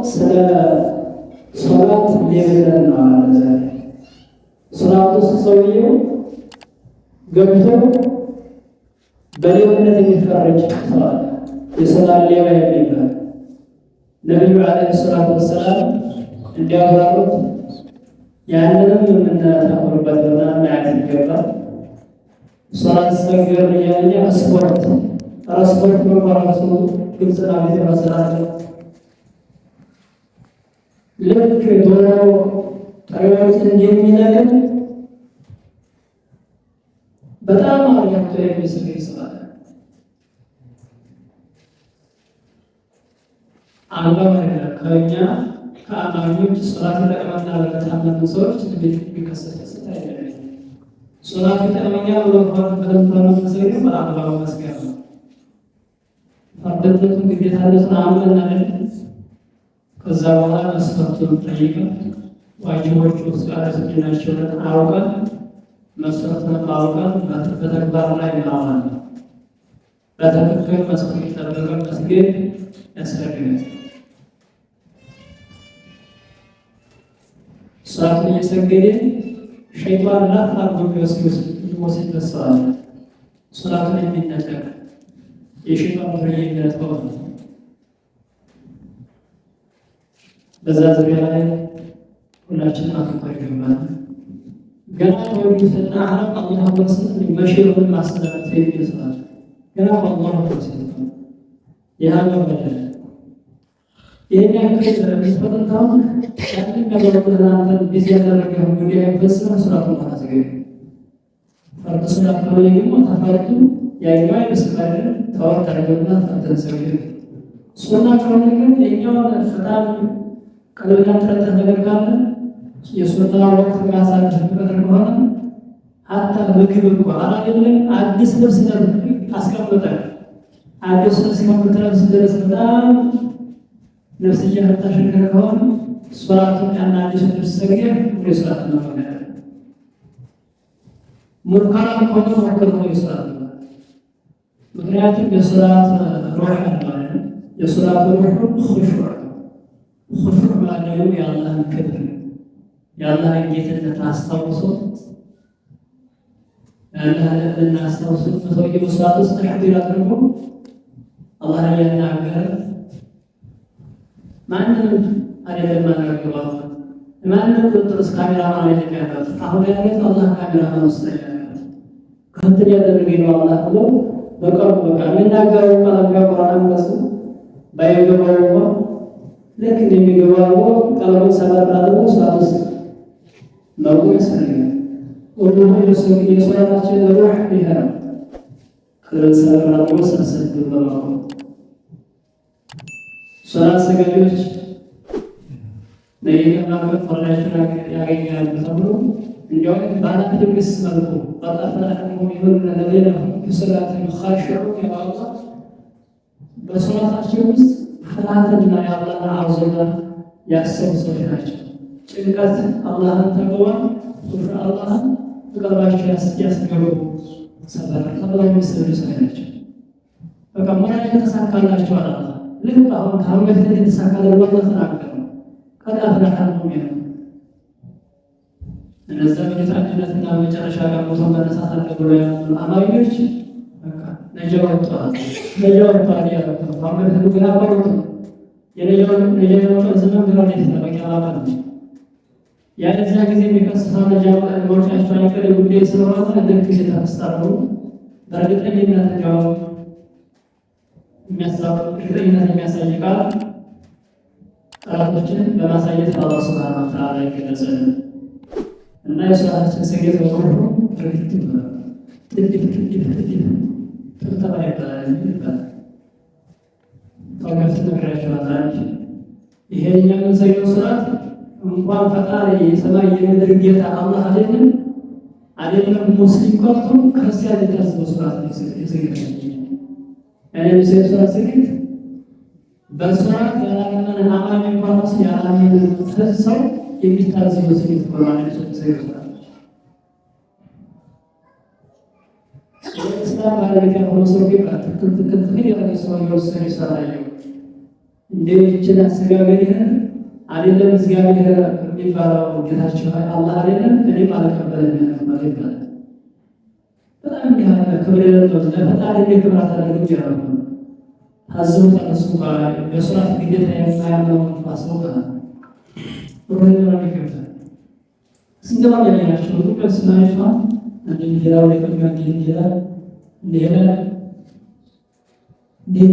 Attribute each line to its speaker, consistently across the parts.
Speaker 1: ስለ ሶላት ሌብነት ነው አለ። ዛሬ ሶላት ውስጥ ሰውየው ገብቶ በሌብነት የሚፈረጅ ሰው አለ። የሶላት ሌባ የሚባል ነቢዩ ዓለይሂ ሰላቱ ወሰላም እንዲያብራሩት ያንንም የምናተኩርበት ሆና ማየት ይገባል። ሶላት ሰገር እያለ ስፖርት ስፖርት በራሱ ግልጽ ናት ይመስላል። ልክ ዶሮ ጥሬዎችን የሚነግር በጣም አርያቶ የሚስል ይስላል። አግባብ አይደለም። ከእኛ ከአማኞች ሶላት ተጠቅመና ለታመኑ ሰዎች እንዴት የሚከሰት ክስተት አይደለም። ሶላት ተጠቅመኛ በለንፈሩ ተሰግዶ በአግባቡ መስገድ ነው። ፈርደቱን ግዴታነቱን አምነን አይደል? ከዛ በኋላ መስፈርቱን ጠይቀን ዋጅቦቹ ውስጥ ያሉትን አውቀን መስፈርቱን አውቀን በተግባር ላይ ማዋል በትክክል መስፈርት ጠብቀን መስገድ ያስፈልጋል። ሶላትን እየሰገደ ሸይጣን ላፍ አድርጎ ወስድ በሰዋል። ሶላትን የሚነጠቅ የሸይጣን ፍሬነት ሆነ። በዛ ዙሪያ ላይ ሁላችንም አተኮር ይገባል። ገና ተወዱትና አረብ አላህ ወሰን መሽሩን ማስተላለፍ የሚሰራል ገና አላህ ወሰን ያለው በደል ይሄን ያክል ለሚፈጠው ያንን ነገር ወደናንተ ቢዚ ያደረገው ጉዳይ በስራ ስራቱን ማዘገብ ፈርድ ሰላት ከሆነ ደግሞ ተፈርዱ ያኛው ይመስላል ተወተረገና ተንሰገደ ሱና ከሆነ ግን የኛው በጣም ቀለል ያለ ነገር ካለ የሱና ወቅት ማሳጅበት ከሆነ ሀታ ምግብ እንኳን አይደለም አዲስ ልብስ አስቀምጠ አዲስ ልብስ ከመተለብስ ድረስ በጣም ነፍስያ ተሸከረ ከሆነ ሶላቱን ያና አዲስ ልብስ ሰገደ ወደ ሶላት ነው ማለት ሙርካራ ከሆነ ወከረው ይሰራል። ምክንያቱም የሶላት ሩህ ማለት የሶላት ሩህ ኹሹዕ ማለት የአላህን ክብር የአላህን ጌትነት አስታውሶ ያለህን አስታውሶ ሰውየው በሶላት ውስጥ ተክቢር አድርጎ አላህ ያናገረ ማንንም አይደለም ማናገባው ማንንም ቁጥርስ ካሜራማን አይደለም። አሁን ያለው አላህ ካሜራማን ውስጥ ያለው ከንት ያደረገው አላህ ነው። በቀር በቃ የምናገረው ቃል ቁርአን በሱ ባይገባው ልክ እንደሚገባው ቃሉን ሰባራው ሶላት ውስጥ ነው ያሰረገ ወንድሞ የሶላታችን ሩህ ይሄራል ከሰራው ሰሰት በማው ሶላት ሰገዶች ለየማቀ ፈራጅና ያገኛል ተብሎ እንዲያው ባላት ድግስ መልኩ አጣፈራሁ ይሁን ለሌላ ከሶላት መኻሽዑ ያወጣ በሶላታቸው ውስጥ ፍርሃትና የአላህን አዘዛ ያሰቡ ሰዎች ናቸው። ጭንቀት አላህን ተቀበል አላህን በቀልባቸው ያስገቡ ሰበር ተብለው የሚሰሩ ሰዎች ናቸው። በቃ ሞራል የተሳካላቸው አላህ ልክ አሁን ከአመት የተሳካለ ወላሂ ተናገረ ከዳፍራህ ነው የሚለው እነዛ በታጅነትና መጨረሻ ጋር ሞቶ መነሳት አለብሎ ያሉ አማኞች በቃ ነጃው ወጥቷል ያለው አመት ግና ባሩት የነጃው ዘመን ግራ የተጠበቀ አላህ ነው። ያለዛ ጊዜ የሚከሰተው ነጃው ወርቻቸው አይቀር ጉዳይ ስለሆነ ልክ የተስተራሩ በእርግጠኝነት ነው የሚያሳይ ቃል ቃላቶችን በማሳየት አላህ ሱብሓነሁ ወተዓላ ይገለጻል። እና የሶላታችን ሰገድ ወሩ ትርክት ነው ተባይቷል ታውቃለህ ነገራቸዋል። ይሄኛው ሰገድ ሶላት እንኳን ፈጣሪ የሰማይ የምድር ጌታ አላህ አይደለም ሙስሊም ቀርቶ ክርስቲያን የታዘዘ ሶላት የሰገድ እኔ ሶላት ሰገድ በሶላት ያላመነ አማኝ እንኳን ያላመነ ሰው የሚታዘዙ ሰገድ ቁርአን ሰገድ እስላም ባለቤት የሆነ ሰው ግን ትክክል ያለ ሰው ይወሰን ይሰራል። እንደችን አሰጋገድህን አይደለም እግዚአብሔር የሚባለው ጌታችን አላህ አይደለም እኔም አልቀበልም ማለት ይባላል። በጣም ያለ ክብር የሌለው ለፈጣሪ ክብር አታደርጉ ይችላል። ታዝቡ ተነሱ ባይ በሱራት ግዴታ የማያምነው ማስበው ወደ ነው ይገባል። ስንገባ ያያቸው ቁጥር ስናይፋ አንድ ሌላው ለከኛ ይላል ሌላ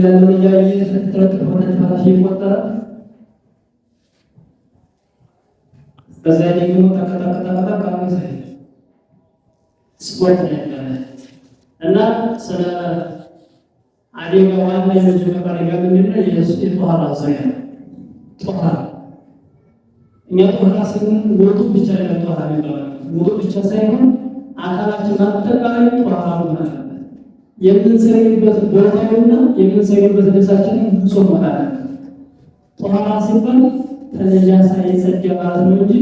Speaker 1: ያለው ያየ ፍጥረት ሆነ ታሪክ ይቆጠራል። በዛ ደግሞ ተከታተላታ ካመሰ ስፖርት ነው እና ስለ አደጋ ዋና የመጀመሪያ ነገር ምንድነው? የኢየሱስ ተዋራ ዘያ ተዋራ እኛ ተዋራ ስንል ወጡ ብቻ ነው ተዋራ የሚባለው ወጡ ብቻ ሳይሆን አካላችን አጠቃላይ ተዋራ ነው። የምንሰግድበት ቦታውና የምንሰግድበት ልብሳችን ንጹህ መሆን አለበት። ተዋራ ሲባል ከነጃሳ የጸዳ ማለት ነው እንጂ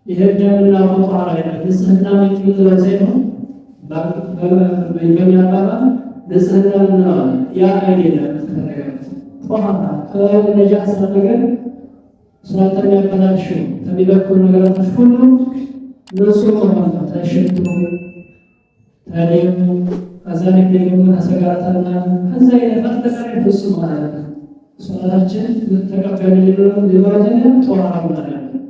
Speaker 1: የህደምና ተዋራ አይደለም። ንጽህና የምንለው ሳይሆን በእኛ አባባል ንጽህና ነው ያ አይደለም። ተዋራ ከነጃሳ ነገር ስራተኛ ያበላሹ ከሚበኩል ነገራቶች ሁሉ ንጹህ መሆን ነው። ተሽቶ ታዲያም አዛኔ ደግሞ ተሰጋራታና ከዛ የፈጠቀረ ፍጹም ማለት ነው። ሶላታችን ተቀባይ ሊሆን ተዋራ ማለት ነው።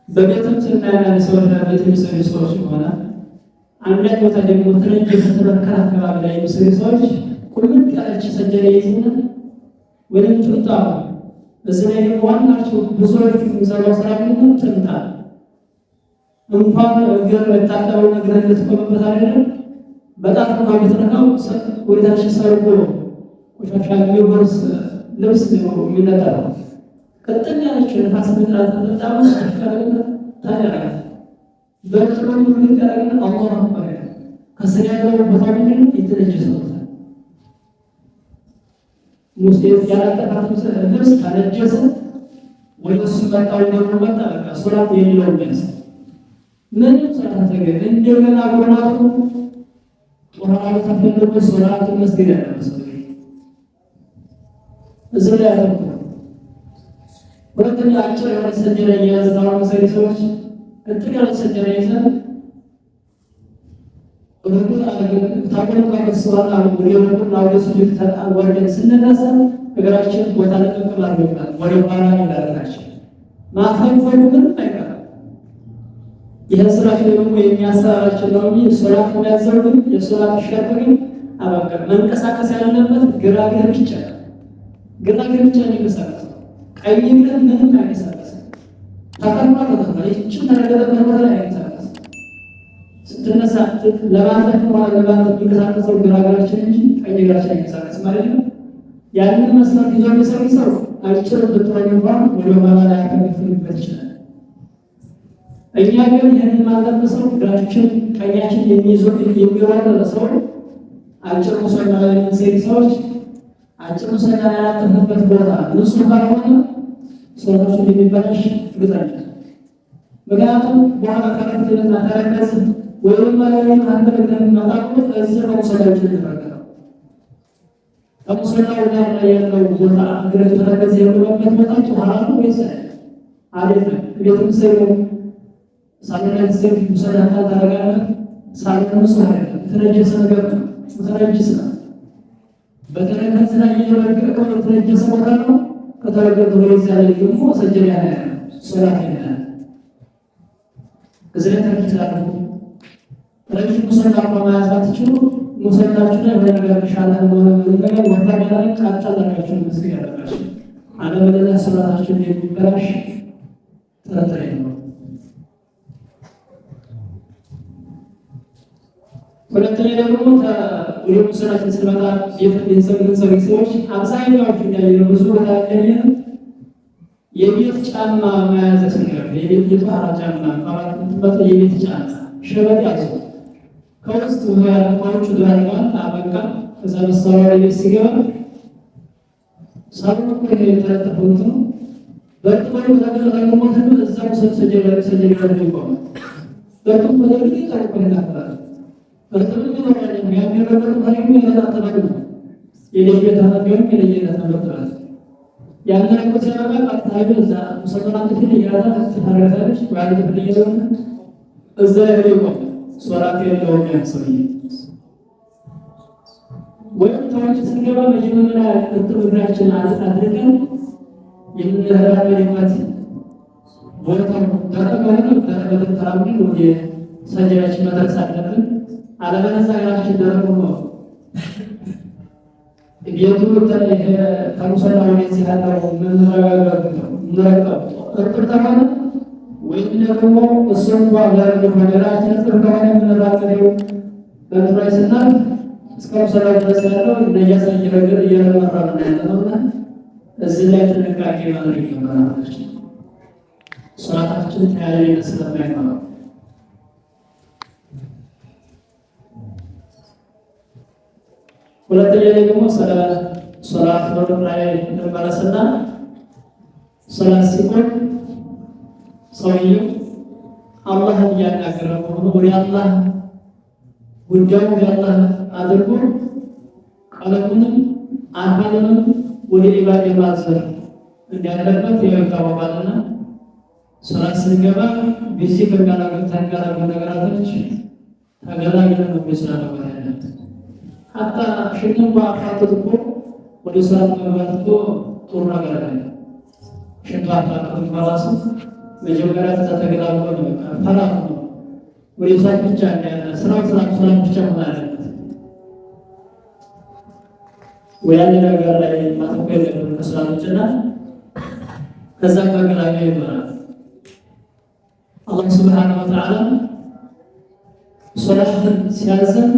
Speaker 1: በቤትም ስናያና ሰዎች ቤት የሚሰሩ ሰዎች ሆነ አንድ ቦታ ደግሞ ትንሽ የተተረከረ አካባቢ ላይ የሚሰሩ ሰዎች ቁልምጥ ያለች ሰጀራ ይይዙና ወይም ጥንታ በዚህ ላይ ደግሞ ዋናቸው ብዙዎቹ የሚሰራው ስራ ግን ጥንታ እንኳን እግር የታጠበው ነገር ልትቆምበት አይደለም። በጣም ነው የተነካው ወይታሽ ሰርጎ ቆሻሻ የሚወርስ ልብስ ነው የሚነጠረው። ቀጥታ ያለች ነፋስ ምጥራት ተጣጣው ተሽከረከረ ታዲያ በጥሩ ምን ያደርጋል? አላህ አክበር ከስር ያለው ቦታ ምንድን ነው? የተነጀሰው ሙስሊም ያላጠፋቱ ልብስ ካነጀሰ ወደ እሱ መጣው ደግሞ መጣ በቃ ሶላት የሌለው ነው። ምንም ሳታገኝ እንደገና ወራቱ ጦራው ተፈልጎ ሶላት መስጊድ ያለበት እዚህ ላይ ያለው ወደኛ አጭር የሆነ ሰጀራ እየያዝነው መሰሪ ሰዎች እጥቃት ሰጀራ ይዘን ወደኛ ታቆም ከመስዋዕት ወደኛ ወደ ሱጁድ ተወርደን ስንነሳ እግራችን ቦታ ለቀቅ ማድረግ ወደ ኋላ ይላልናቸው ማፈንፈሉ ምንም አይቀርም። ይሄን ስራችን ደግሞ የሚያሰራራችን ነው እንጂ ሶላት የሚያዘርጉን የሶላት ሸርብን አበቃ መንቀሳቀስ ያለበት ግራግር ብቻ ግራግር ብቻ የሚንቀሳቀስ ቀኝ ግን ምንም አይንቀሳቀስ ተቀማጥቶ ይህች ተረጋግጠው ማለት አይንቀሳቀስ ስትነሳ ለማለት የሚንቀሳቀሰው ግራግራችን እንጂ ቀኝ ግራችን አይንቀሳቀስ ማለት ነው። ያንን መስራት ይዞ የሚሰሩ ሰው አጭር ብትሆን እንኳን ወደ ኋላ ላይ ያከፍልበት ይችላል። እኛ ግን ይህንን ማለት ሰው ግራችን ቀኛችን የሚወረድ ሰው አጭር ሙሰና ላይ የሚሰሩ ሰዎች አጭር ሙሰና ላይ ያላጠፉበት ቦታ ንጹህ ካልሆነ ሶላቱ የሚበላሽ ግጣጭ ምክንያቱም በኋላ ተረፈና ተረከዝ ወይም ማለት አንተ እንደምናጣቁ እዚህ ነው ሶላቱ ይተረከው አሙሰናው ጋር ያለው ቦታ እግረ ተረከዝ ያለበት ቦታ ጧራ ነው ወይስ አይደለም? ቤቱም ሰው ሳለና ዘፍ ሙሰላታ ታረጋለ ሳለና ሱሐይ ተነጀሰ ነገር ተነጀሰ በተረከዝ ላይ የረገቀው ተነጀሰ ቦታ ነው። ከተረገጠ ወይስ ያለ ደግሞ ሰጀዳ ያለ ሶላት ያለ እዚህ ተረከዝ አለ ረጅም ሙሰላ ማያዛት ይችሉ ሙሰላችሁ ላይ ወደነገር ይሻላል ነገር ወፋዳ ላይ ካጣላችሁ መስጊድ ያደርጋችሁ አለበለዚያ ሶላታችሁ የሚበላሽ ተረተረ ነው። ሁለተኛ ደግሞ ወደ ሙሰላችን ስለመጣ የፍቅር ሰዎች አብዛኛዎቹ እንዳየነው ብዙ ቦታ ያገኘን የቤት ጫማ መያዝ ያስፈልጋል። የቤት የጧራ ጫማ ማለት የቤት ጫማ ሸበጥ ያዙ ከውስጥ ወያለፋዎቹ ዳርጋን አበቃ ከዛ መሳሪያ ላይ ሲገባ ሳሉ የተረጠፈው ነው። በጥቅሉ ተከታታይ ሞት ነው። እዛው ሰጀራ ነው በጥቅሉ ተደርጎ ታውቆ ይላል በጥቅሉ ነው የሚያደርገው ታሪክ ነው። የልጅነት ቢሆን የልጅነት መጥራት ያንን እኮ ሲያበቃ ቀጥታ እዛ ሙሰላን ትል ይያዛ ተታረፈች ባለ ትልየው እዛ ያለው ሶላት የለውም ያሰኝ ወይም ታች ስንገባ መጀመሪያ እርጥብራችን አድርገን የምንራመድበት ቦታው ተጠቅመን ተራምደን ወደ ሰጀዳችን መድረስ አለብን። አለበለዚያ እግራችን ደረቅ ነው ቤቱ ተሙሰላ ወደዚህ ያለው ምንረጋገጥ እርጥብ ተባለ ወይም ደግሞ እሱም ጋር ነገራችን እርጥብ ከሆነ የምንራመደው በምድራዊ ስናል እስከ ሙሰላ ድረስ ያለው እንደያሳ እየረመራ ነው ያለውና እዚህ ላይ ጥንቃቄ ማድረግ ይገባናል። ሶላታችን ተያያዥ ስለማይኖር ሁለተኛ ደግሞ ሶላት ወደ ላይ እንመለስና ሶላት ሲቆም ሰውየው አላህን እያናገረ መሆኑ ወደ አላህ ጉዳዩ ያላህ አድርጎ ቀለሙንም አካሉንም ወደ ኢባዳ ማዘር እንዲያደርግበት ይታወቃልና ሶላት ስንገባ ቢዚ ከጋላገ ነገራቶች ተገላግለን ነው መስራት ያለበት። ሐታ ሽንቱ አፋጥቶ ወደ ሶላት መግባት እኮ ጥሩ ነገር አይደለም። ሽንቱ አፋጥቶ ባላስ መጀመሪያ ተተገላግሎ ነው ፈራህ ነው ወደ ሶላት ብቻ ያለ ሶላት ብቻ ማለት ነው። ወያኔ ነገር ላይ ማተኮር የለብንም ከሶላቶችና ከዛ ከገላጋ ይባላል። አላህ ሱብሓነሁ ወተዓላ ሶላትን ሲያዘን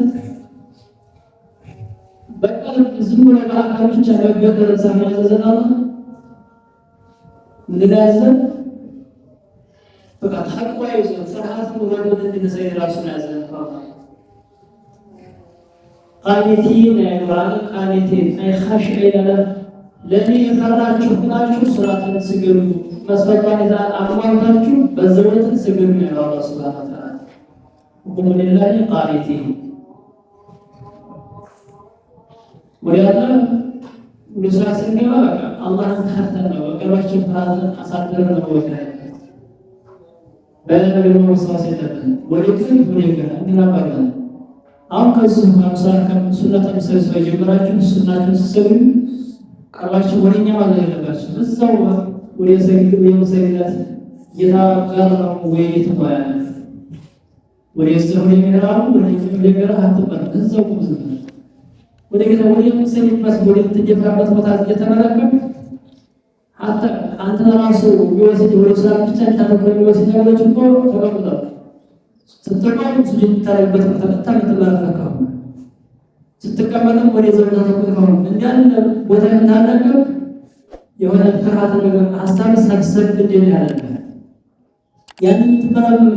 Speaker 1: በቀልብ ዝም ብሎ በአካል ብቻ መገደር ሳይያዘን እንደያዘን በቃ ተቅዋ ይዘን ፍርሃት ወደ እንድንሰይ ራሱን ያዘን ቃኒቲን አይባል ቃኒቲን አይ ኻሽዒን ለኔ የፈራችሁ ብላችሁ ሶላትን ስገዱ መስፈርቷን ይዛ አሟልታችሁ በዘወት ስገዱ ነው አላህ ሱብሓነሁ ወተዓላ ሁሉ ለላሂ ቃኒቲን ወያላ ወለሰላ ስንገባ አላህን ተሐተን ነው ወቀባችን ፍርሃትን አሳደረን ነው ወከለ በነገር ነው ወስዋስ የለብን ወለክን ወለገና እንናባለን አሁን ከዚህ ማምሳር ከሱናት ተሰብስበ ጀምራችሁ ሱናቱን ሲሰሩ ቀርባችሁ ወደኛ ማለት ያለባችሁ እዛው ወደ ሰይድ ወይሰይዳት የታጋራ ወይ የተባለ ወደ እዛው የሚራው ወደ ገራ አትባል እዛው ብዙ ወደ ገራ ወደ ሰይድበት ወደ ተጀፈራበት ቦታ እየተመለከተ ሐታ አንተ ራሱ ወይስ ወደ ሰላት ብቻ ታደርገው ወይስ ነገሮች እኮ ተቀምጠዋል ስትቀመጥ ስጅድ ታረበት ተመተባረከው ስትቀመጥም ወደ ዘውና ተቆጥተው እንዲያለ ቦታ እንዳለቀ የሆነ ፍርሃት ነገር ሐሳብ ሰብሰብ እንደዚህ ያለ ያንን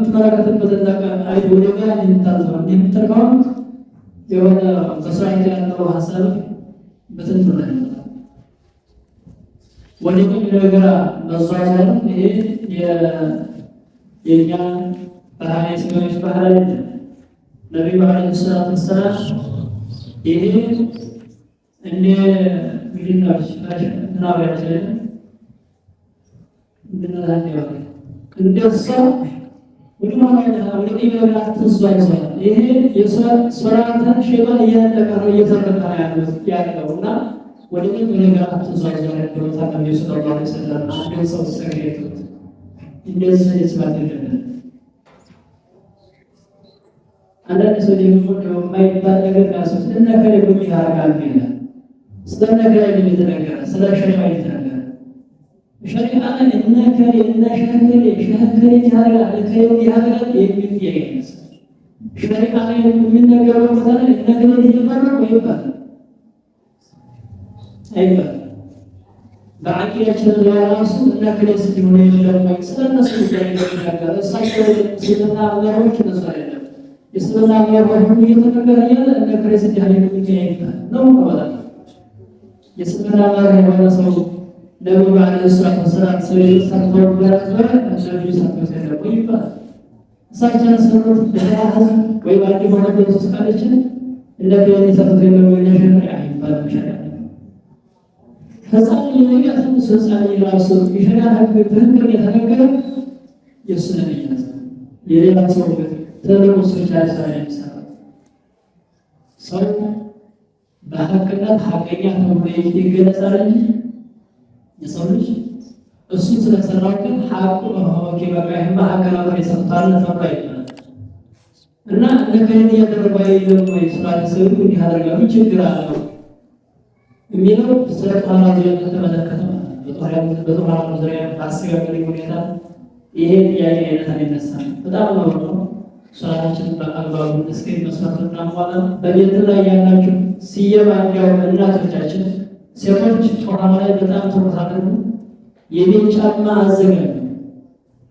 Speaker 1: ተመራከተበት እንደቃ አይ ወደ ጋር እንታዘው እንደምትተርካው የሆነ ተሳይት ያለው ሐሳብ በትንትነ ወደ ነገር መዛዛር ይሄ የኛ ባህሪ ሰዎች ባህሪ ነብዩ አለይሂ ሰላቱ ወሰላም ይሄ እንደ ግሪናሽ ናባያቸው እንደናቸው እንደሰው ወደ ኢባዳት ተዟዟ ይሄ የሶላትን ሸይጣን እያጠቃረ እየተረካ ያለውና ወደ ኢባዳት ተዟዟ ያለው ታዲያ ሰለላሁ ዐለይሂ ወሰለም አንድ ሰው ሰገይቱ እንደዚህ ይስባት ይደረጋል። አንዳንድ ሰው ደግሞ የማይባል ነገር ያሰስ እነከለ ጉድ ያረጋል ይላል። ስለነከለ የተነገረ ስለ ሸሪዓ የተነገረ ሸሪዓ እነከለ ሸህከለ ያረጋል ከየት ያረጋል የሚል ይያይስ ሸሪዓ የሚነገረው ቦታ እነከለ ይባላል ወይባል አይባል በአቂዳችን ራሱ እነከለ ሲሆን የለም ስለነሱ ይያይስ እሳቸው ሲልና አላህዎች ነሱ አይደለም የስለና ያወራው እየተነገረ ያለ እንደ ክርስቲያን ያለ የሚገኝ ነው ማለት ነው። የስለና ያወራው ሰው ነብዩ አለይሂ ሰላቱ ወሰላም ሰለላሁ ዐለይሂ ወሰለም ተሰደቁ ይባላል። እሳቸው ሰሩት በራስ ወይ ባዲ ሆነ በተስካለች እንደ ከኔ ሰፈተ ነው የሚያሸነፍ አይባልም ሸሪዓ ህፃን የሚያተም ህፃን ይራሱ ይሸናል በህግ የተነገረ የሱነኛት የሌላ ሰው ተለቆ ስቻለ ሳይንሳ ሰው በሐቅነት ሐቀኛ ተብሎ ይገለጻል እንጂ የሰው ልጅ እሱ ስለሰራው ግን ሐቁ ማወቅ ይበቃል። በሐቅና የሰጣለ ተብሎ አይባልም እና ለከኝ ያደረባይ ወይ ስራተ ሰው እንዲህ ያደርጋሉ ችግር አለው የሚለው ስለ ቃላ የተመለከተ በጦር ዙሪያ አስገራሚ ሁኔታ ይሄ ጥያቄ አይነሳ በጣም ነው። ሶላታችንን በአግባቡ እስከ መስራትና ኋላ በቤት ላይ ያላችሁ ሲየባኛው እናቶቻችን ሴቶች ጦር ላይ በጣም ተቆጣጠሩ። የቤት ጫማ አዘጋጁ።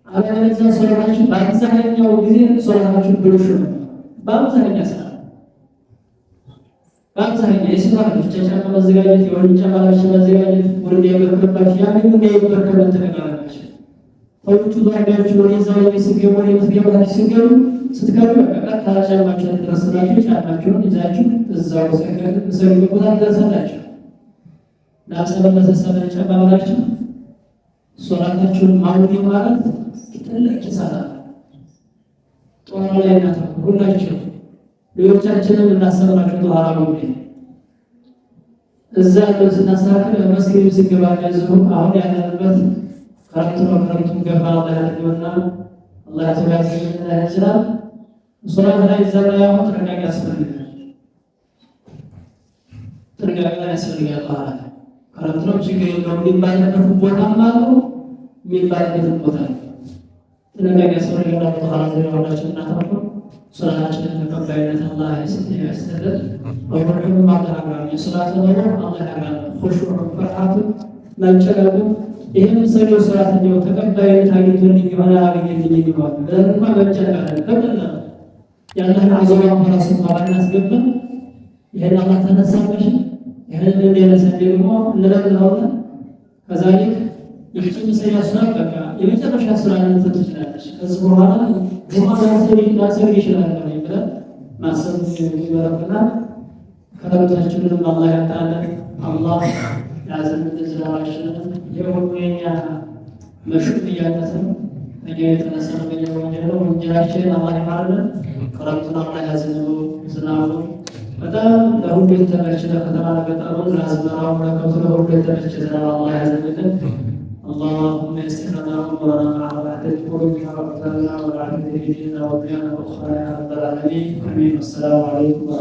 Speaker 1: አለበለዚያ ሶላታችሁ በአብዛኛው ጊዜ ሶላታችሁ ብልሹ ነው። በአብዛኛው ሰዓት በአብዛኛው የሴቶች ጫማ ማዘጋጀት የወንድ ጫማ ማዘጋጀት ወንድ ያበረከባችሁ ያንን እንዳይበረከበት ተነጋግራችሁ ሰዎቹ ዛሬያችሁ ወደዛው የሚስገቡ ወደምትገባችሁ ሲገቡ ስትገቡ በቃ ጫማችሁን ድረስላችሁ ጫማችሁን ይዛችሁ እዛው ሰገዱ ቦታ ደረሳላችሁ። ለአሰበለሰበ ጫማ ማላችሁ ሶላታችሁን ማውዲ ማለት ትልቅ ኪሳራ ጦር ላይ እናተኩር። ሁላችሁ ልጆቻችንን እናሰራችሁ ተዋራው እዛ ያለው ስናሳክል መስጊድ ሲገባ ያዘው አሁን ያለበት ከረምቱን ገባ ያለውና አላህ ተባረከ ይችላል። ሶላት ላይ ዘራያው ጥንቃቄ ያስፈልጋል። ጥንቃቄ ያስፈልጋል። ከረምቱ ችግር የለውም የሚባልበት ቦታም አለ የሚባልበት ቦታ አለ። ጥንቃቄ ያስፈልጋል። ተሐራዘናችን እናታው ሶላታችንን ተቀባይነት አላህ ያስተደል ወሁሉም አላህ የሶላት ነው አላህ ያጋራ ኹሹዕ ፍርሃት መንጨቀቁ ይሄን ሰው ሶላት ነው ተቀባይነት አግኝቶልኝ ይሆናል አገኘልኝ ይሆናል ለማ መንጨቀቅ ተቀበለ ያለህን አዘዋ ፈራስ ማለት ያስገባል። ይሄን አላህ ተነሳበሽ ይሄን እንደለሰ ደግሞ ለለለው ከዛሊክ ይፍጥም ሰያስና በቃ የመጨረሻ ስራን ትትችላለሽ ከዚህ በኋላ ማሰብ ይችላል ማለት ማሰብ ይወራልና ከረምታችንን አላህ ያጣለን አላህ ያዘን ተዝራራሽን የወኛ መሽጥያነት ነው የተነሳው በየወንጀሉ ወንጀላችን አላህ ይማረን። ከረምቱን አላህ ያዘነው ዝናቡ በጣም ለሁሉ የተመቸ ከተማ ለገጠሩ ለአዝመራው ለከብቱ ለሁሉ የተመቸ ዝናብ አላህ ያዘንልን። اللهم يسر لنا امورنا مع بعثة قلوبنا وابتلنا وبعثة ديننا وبيانا واخرانا يا رب العالمين. امين. والسلام عليكم.